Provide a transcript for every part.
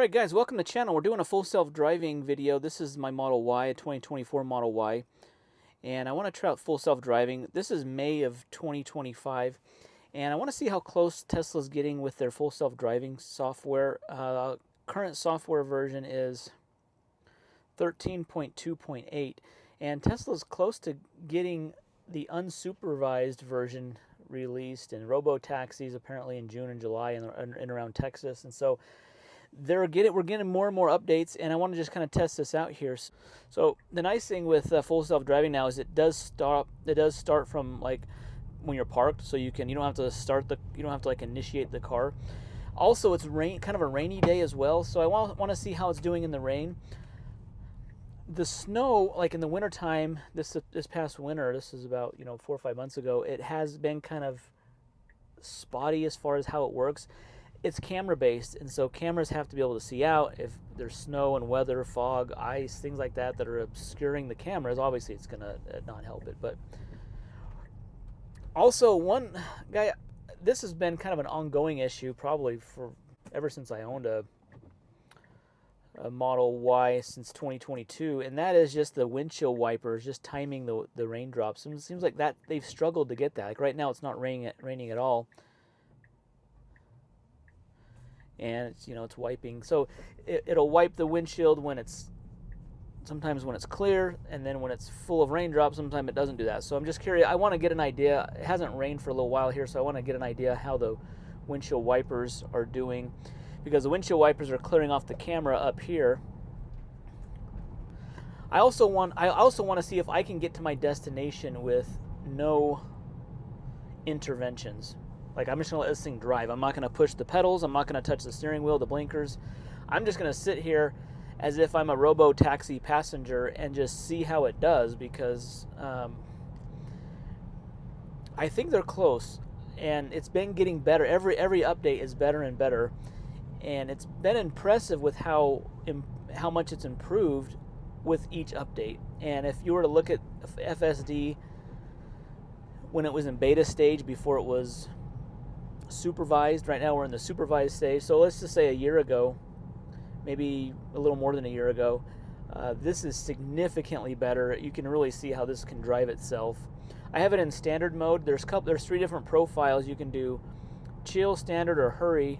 Alright guys, welcome to the channel. We're doing a full self-driving video. This is my Model Y, a 2024 Model Y. And I want to try out full self-driving. This is May of 2025. And I want to see how close Tesla's getting with their full self-driving software. Current software version is 13.2.8. And Tesla's close to getting the unsupervised version released in robo-taxis apparently in June and July and around Texas. And so we're getting more and more updates, and I want to just kind of test this out here. So the nice thing with full self-driving now is it does start from like when you're parked, so you don't have to like initiate the car. Also, it's kind of a rainy day as well, so I want to see how it's doing in the rain. The snow, like in the wintertime, this past winter, this is about 4 or 5 months ago, it has been kind of spotty as far as how it works. It's camera based, and so cameras have to be able to see out if there's snow and weather, fog, ice, things like that are obscuring the cameras. Obviously it's gonna not help it. But also, one guy, this has been kind of an ongoing issue probably for ever since I owned a Model Y since 2022, and that is just the windshield wipers just timing the raindrops. And it seems like that they've struggled to get that. Like right now it's not raining at all, and it's wiping. So it'll wipe the windshield sometimes when it's clear, and then when it's full of raindrops, sometimes it doesn't do that. So I'm just curious. I want to get an idea. It hasn't rained for a little while here, so I want to get an idea how the windshield wipers are doing, because the windshield wipers are clearing off the camera up here. I also want to see if I can get to my destination with no interventions. Like, I'm just going to let this thing drive. I'm not going to push the pedals. I'm not going to touch the steering wheel, the blinkers. I'm just going to sit here as if I'm a robo-taxi passenger and just see how it does, because I think they're close. And it's been getting better. Every update is better and better. And it's been impressive with how much it's improved with each update. And if you were to look at FSD when it was in beta stage before it was supervised, right now we're in the supervised stage. So let's just say a year ago, maybe a little more than a year ago, this is significantly better. You can really see how this can drive itself. I have it in standard mode. There's 3 different profiles. You can do chill, standard, or hurry.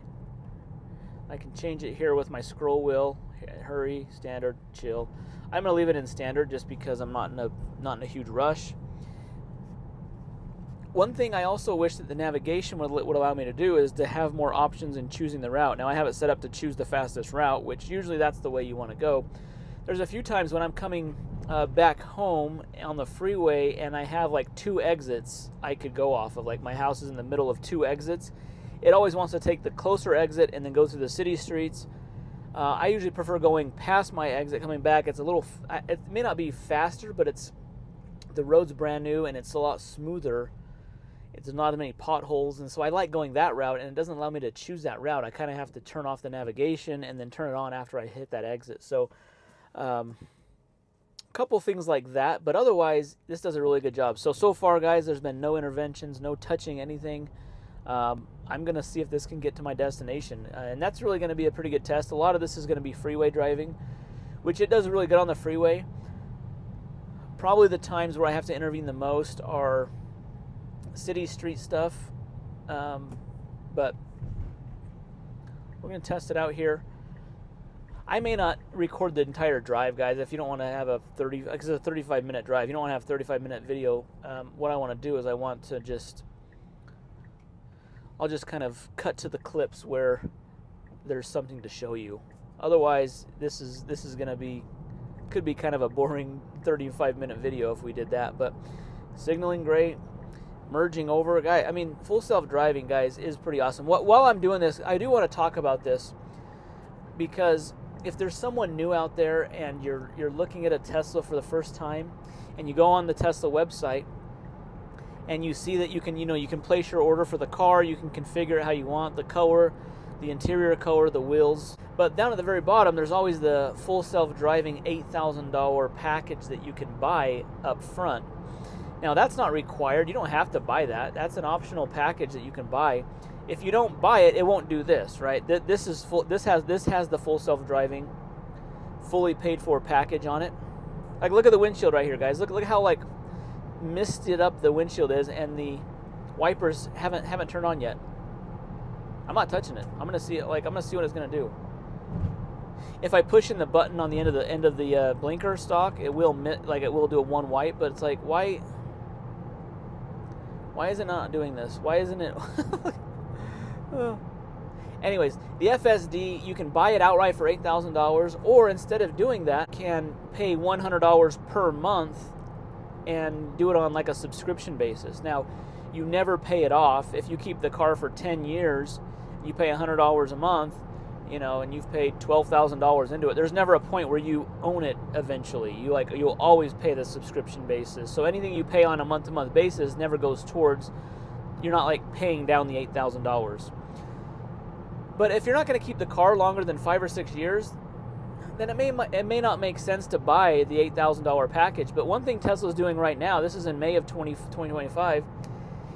I can change it here with my scroll wheel. Hurry, standard, chill. I'm going to leave it in standard just because I'm not in a huge rush. One thing I also wish that the navigation would allow me to do is to have more options in choosing the route. Now I have it set up to choose the fastest route, which usually that's the way you want to go. There's a few times when I'm coming back home on the freeway and I have like 2 exits I could go off of. Like my house is in the middle of 2 exits. It always wants to take the closer exit and then go through the city streets. I usually prefer going past my exit, coming back. It may not be faster, but the road's brand new and it's a lot smoother. It's not as many potholes, and so I like going that route, and it doesn't allow me to choose that route. I kind of have to turn off the navigation and then turn it on after I hit that exit. So a couple things like that, but otherwise this does a really good job. So far, guys, there's been no interventions, no touching anything. I'm going to see if this can get to my destination, and that's really going to be a pretty good test. A lot of this is going to be freeway driving, which it does really good on the freeway. Probably the times where I have to intervene the most are city street stuff, but we're going to test it out here. I may not record the entire drive, guys. If you don't want to have because it's a 35-minute drive, you don't want to have a 35-minute video. What I want to do is I'll just kind of cut to the clips where there's something to show you. Otherwise, this is could be kind of a boring 35-minute video if we did that. But signaling great, merging over, full self-driving, guys, is pretty awesome. While I'm doing this, I do want to talk about this, because if there's someone new out there and you're looking at a Tesla for the first time, and you go on the Tesla website and you see that you can place your order for the car, you can configure it how you want, the color, the interior color, the wheels. But down at the very bottom, there's always the full self-driving $8,000 package that you can buy up front. Now, that's not required. You don't have to buy that. That's an optional package that you can buy. If you don't buy it, it won't do this, right? This is full. This has the full self-driving, fully paid for package on it. Like, look at the windshield right here, guys. Look how like misted up the windshield is, and the wipers haven't turned on yet. I'm not touching it. I'm gonna see it. Like, I'm gonna see what it's gonna do. If I push in the button on the end of the blinker stalk, it will do a one wipe. But it's like, why is it not doing this? Why isn't it? Anyways, the FSD, you can buy it outright for $8,000, or instead of doing that, can pay $100 per month and do it on like a subscription basis. Now, you never pay it off. If you keep the car for 10 years, you pay $100 a month, and you've paid $12,000 into it. There's never a point where you own it eventually. You'll always pay the subscription basis. So anything you pay on a month-to-month basis never goes towards, you're not like paying down the $8,000. But if you're not going to keep the car longer than 5 or 6 years, then it may not make sense to buy the $8,000 package. But one thing Tesla's doing right now, this is in May of 2025,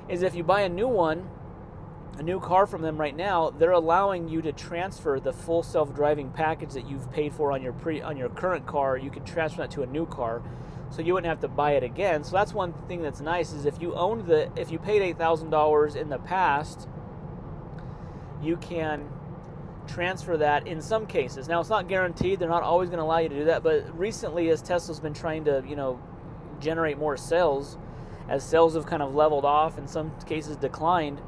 is if you buy a new car from them right now, they're allowing you to transfer the full self-driving package that you've paid for on your current car. You can transfer that to a new car, so you wouldn't have to buy it again. So that's one thing that's nice, is if you paid $8,000 in the past, you can transfer that in some cases. Now, it's not guaranteed. They're not always going to allow you to do that. But recently, as Tesla's been trying to, generate more sales, as sales have kind of leveled off, in some cases declined,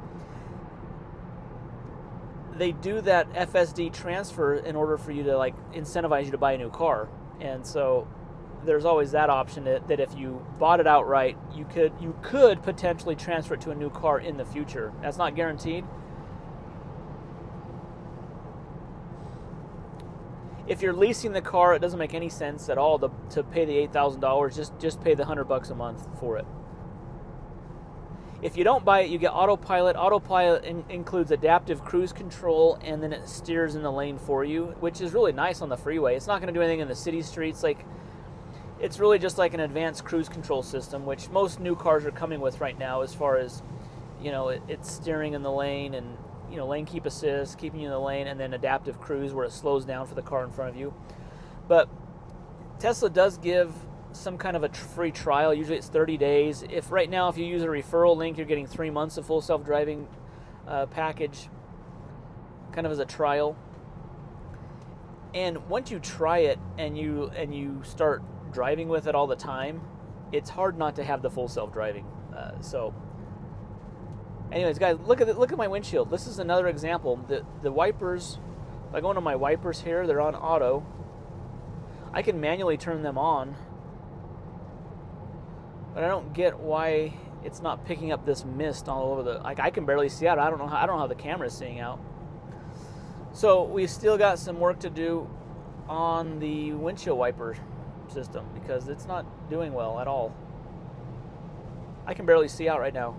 they do that FSD transfer in order for you to incentivize you to buy a new car. And so there's always that option that if you bought it outright, you could potentially transfer it to a new car in the future. That's not guaranteed. If you're leasing the car, it doesn't make any sense at all to pay the $8,000. Just pay the $100 a month for it. If you don't buy it, you get autopilot. Autopilot includes adaptive cruise control, and then it steers in the lane for you, which is really nice on the freeway. It's not going to do anything in the city streets. It's really just like an advanced cruise control system, which most new cars are coming with right now, as far as, it's steering in the lane, and lane keep assist, keeping you in the lane, and then adaptive cruise, where it slows down for the car in front of you. But Tesla does give some kind of a free trial. Usually it's 30 days. If you use a referral link, you're getting 3 months of full self-driving package, kind of as a trial. And once you try it and you start driving with it all the time, it's hard not to have the full self-driving. Anyways, guys, look at my windshield. This is another example. The wipers, if I go into my wipers here, they're on auto. I can manually turn them on, but I don't get why it's not picking up this mist all over I can barely see out. I don't know how the camera is seeing out. So we've still got some work to do on the windshield wiper system, because it's not doing well at all. I can barely see out right now.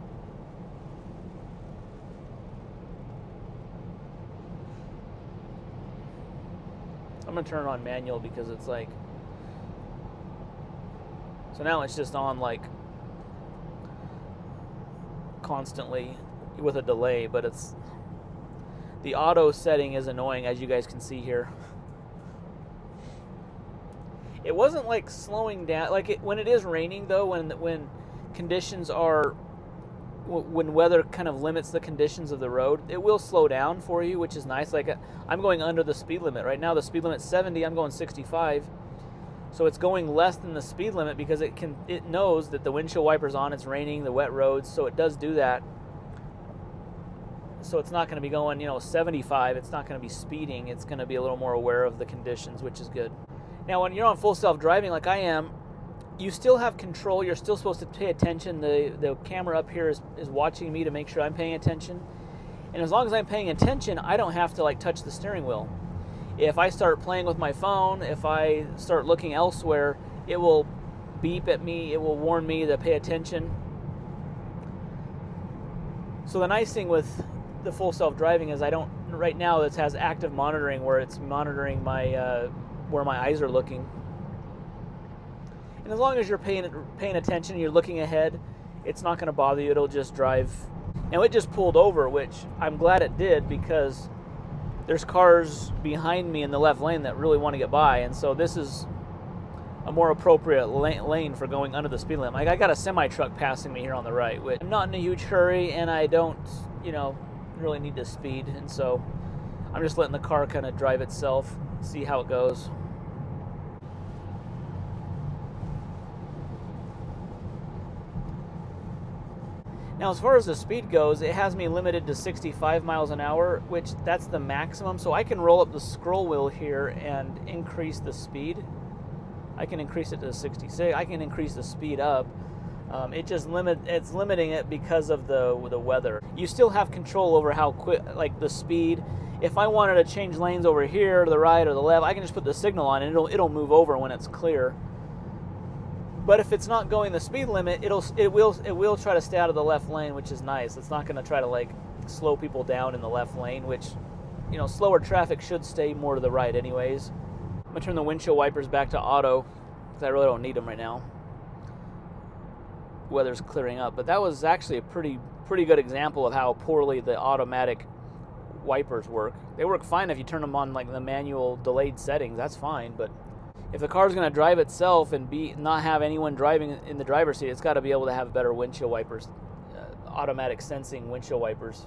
I'm going to turn it on manual, because it's so now it's just on constantly with a delay, but the auto setting is annoying, as you guys can see here. It wasn't slowing down, when it is raining though, when conditions are, when weather kind of limits the conditions of the road, it will slow down for you, which is nice. I'm going under the speed limit right now. The speed limit's 70. I'm going 65. So it's going less than the speed limit, because it knows that the windshield wiper's on, it's raining, the wet roads, so it does do that. So it's not going to be going, 75. It's not going to be speeding. It's going to be a little more aware of the conditions, which is good. Now, when you're on full self-driving like I am, you still have control. You're still supposed to pay attention. The camera up here is watching me to make sure I'm paying attention. And as long as I'm paying attention, I don't have to touch the steering wheel. If I start playing with my phone, if I start looking elsewhere, it will beep at me. It will warn me to pay attention. So the nice thing with the full self-driving is right now it has active monitoring, where it's monitoring my where my eyes are looking. And as long as you're paying attention, you're looking ahead, it's not going to bother you. It'll just drive Now it just pulled over, which I'm glad it did, because there's cars behind me in the left lane that really want to get by, and so this is a more appropriate lane for going under the speed limit. Like, I got a semi-truck passing me here on the right, which I'm not in a huge hurry, and I don't, really need to speed, and so I'm just letting the car kind of drive itself, see how it goes. Now, as far as the speed goes, it has me limited to 65 miles an hour, which that's the maximum. So I can roll up the scroll wheel here and increase the speed. I can increase it to 66. I can increase the speed up. It's limiting it because of the weather. You still have control over how quick, like the speed. If I wanted to change lanes over here to the right or the left, I can just put the signal on and it'll move over when it's clear. But if it's not going the speed limit, it will try to stay out of the left lane, which is nice. It's not going to try to like slow people down in the left lane, which, slower traffic should stay more to the right anyways. I'm going to turn the windshield wipers back to auto because I really don't need them right now. Weather's clearing up, but that was actually a pretty good example of how poorly the automatic wipers work. They work fine if you turn them on like the manual delayed settings. That's fine, but if the car's going to drive itself and not have anyone driving in the driver's seat, it's got to be able to have better windshield wipers, automatic sensing windshield wipers.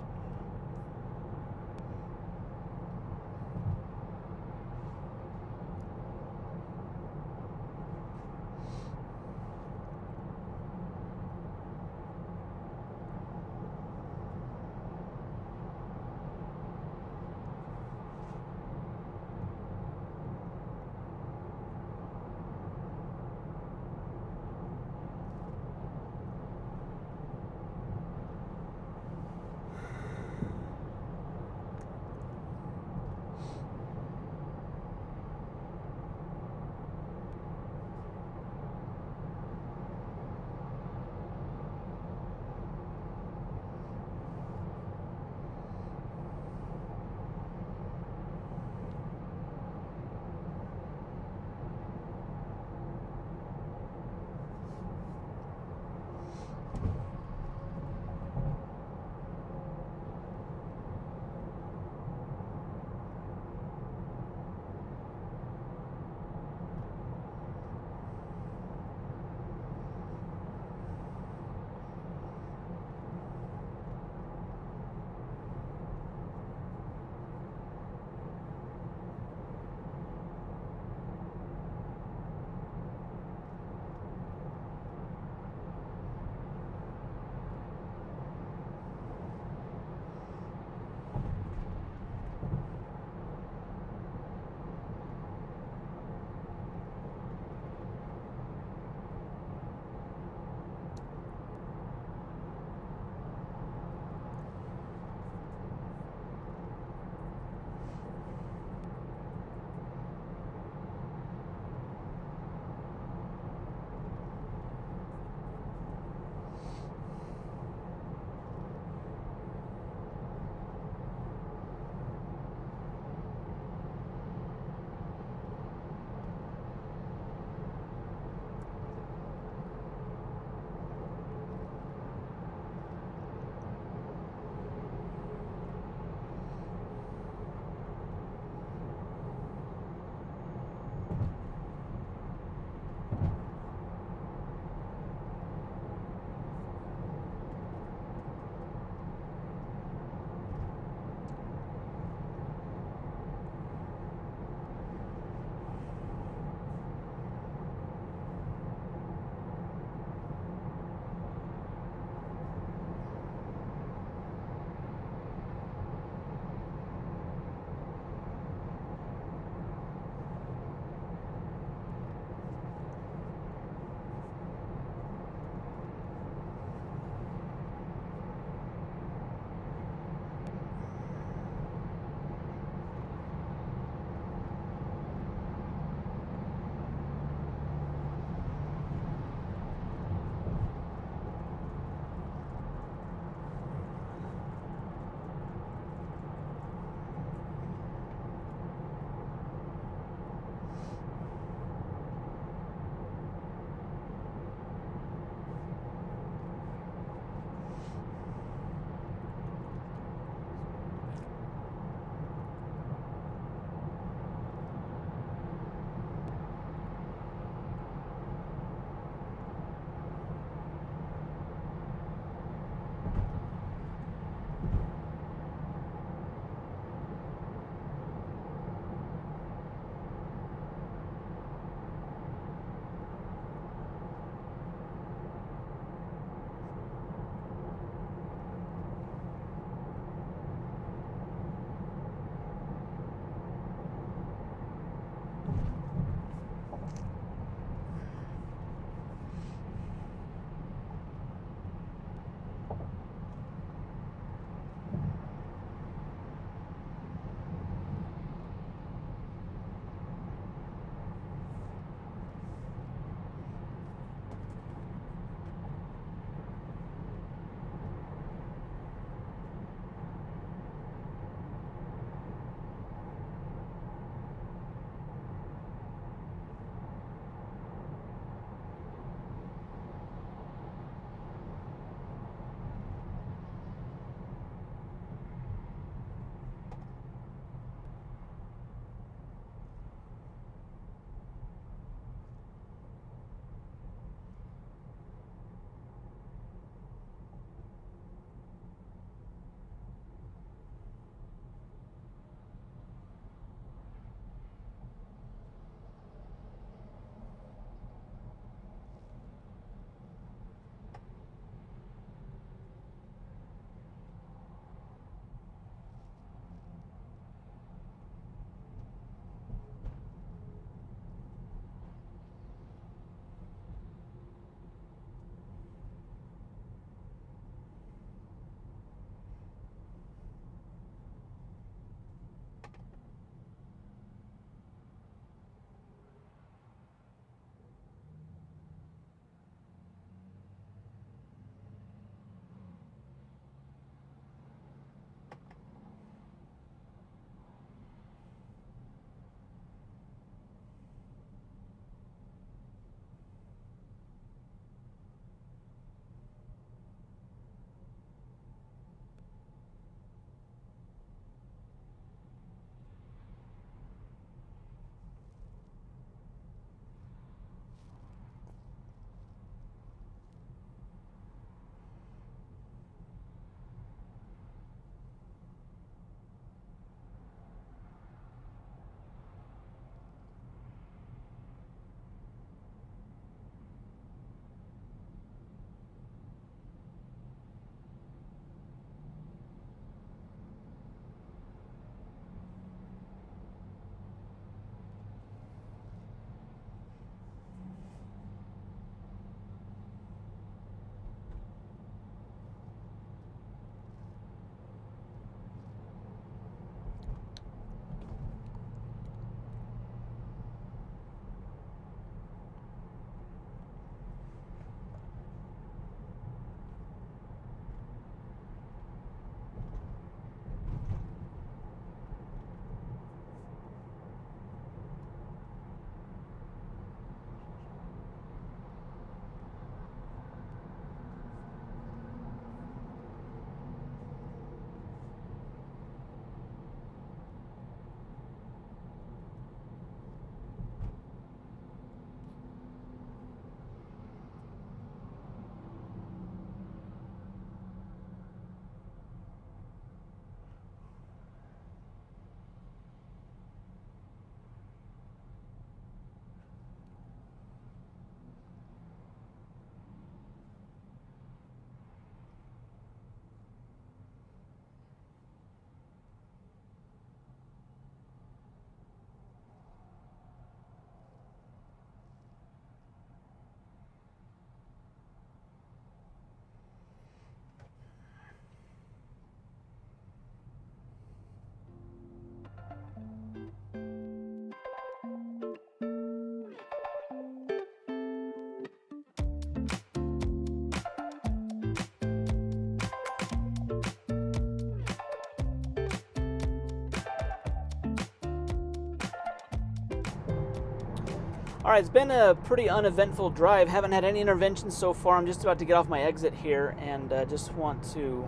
All right, it's been a pretty uneventful drive. Haven't had any interventions so far. I'm just about to get off my exit here, and just want to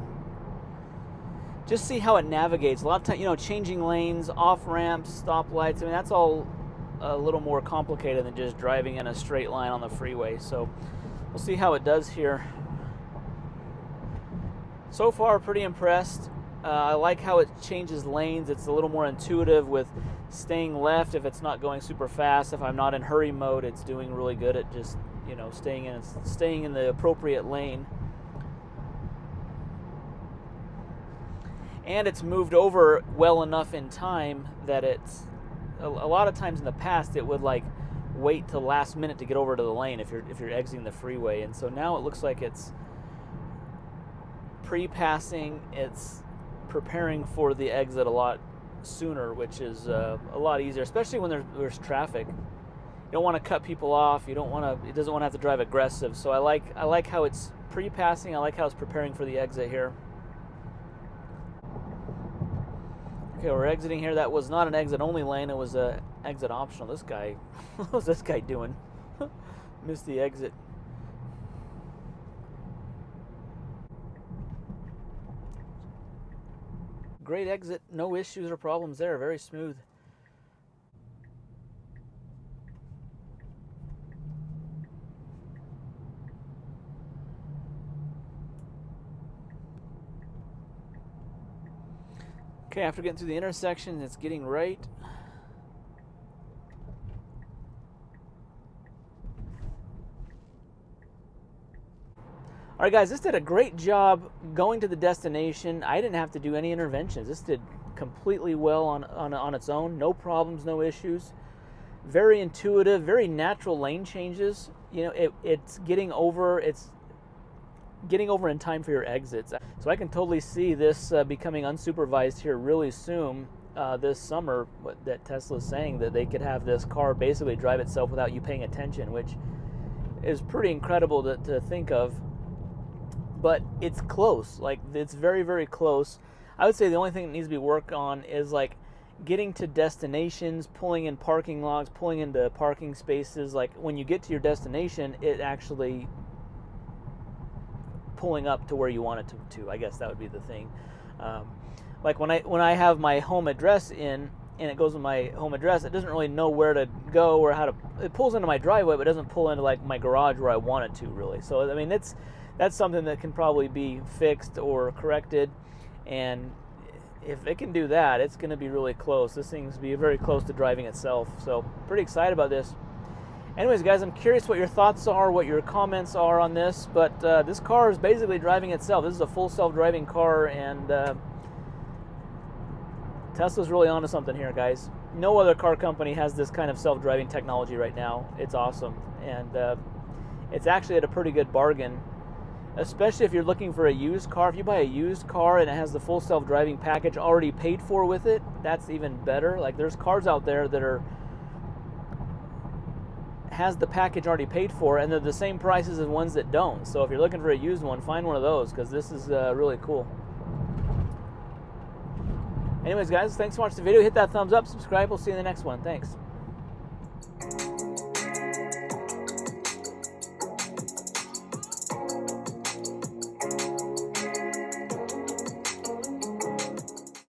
just see how it navigates. A lot of time, changing lanes, off ramps, stoplights. I mean, that's all a little more complicated than just driving in a straight line on the freeway. So we'll see how it does here. So far, pretty impressed. I like how it changes lanes. It's a little more intuitive with staying left if it's not going super fast. If I'm not in hurry mode, it's doing really good at just, staying in the appropriate lane. And it's moved over well enough in time that it's a lot of times in the past it would like wait till last minute to get over to the lane if you're exiting the freeway. And so now it looks like it's pre-passing, it's preparing for the exit a lot sooner, which is a lot easier, especially when there's traffic. You don't want to cut people off. It doesn't want to have to drive aggressive. So I like how it's pre-passing. I like how it's preparing for the exit here. Okay, we're exiting here. That was not an exit only lane. It was a exit optional. This guy, what was this guy doing? Missed the exit. Great exit, no issues or problems there, very smooth. Okay, after getting through the intersection, it's getting right. All right, guys, this did a great job going to the destination. I didn't have to do any interventions. This did completely well on its own. No problems, no issues. Very intuitive, very natural lane changes. It's getting over in time for your exits. So I can totally see this becoming unsupervised here really soon this summer, that Tesla's saying that they could have this car basically drive itself without you paying attention, which is pretty incredible to think of. But it's close. Like, it's very, very close. I would say the only thing that needs to be worked on is like getting to destinations, pulling in parking lots, pulling into parking spaces. Like when you get to your destination, it actually pulling up to where you want it to. I guess that would be the thing. Like when I have my home address in, and it goes with my home address, it doesn't really know where to go or how to. It pulls into my driveway, but it doesn't pull into like my garage where I want it to really. So I mean, that's something that can probably be fixed or corrected, and if it can do that, it's going to be really close. This thing's be very close to driving itself, so pretty excited about this. Anyways, guys, I'm curious what your thoughts are, what your comments are on this, but this car is basically driving itself. This is a full self-driving car, and Tesla's really onto something here, guys. No other car company has this kind of self-driving technology right now. It's awesome, and it's actually at a pretty good bargain. Especially if you're looking for a used car. If you buy a used car and it has the full self-driving package already paid for with it, that's even better. Like there's cars out there that has the package already paid for, and they're the same prices as ones that don't. So if you're looking for a used one, find one of those, because this is really cool. Anyways, guys, thanks for watching the video. Hit that thumbs up, subscribe. We'll see you in the next one. Thanks.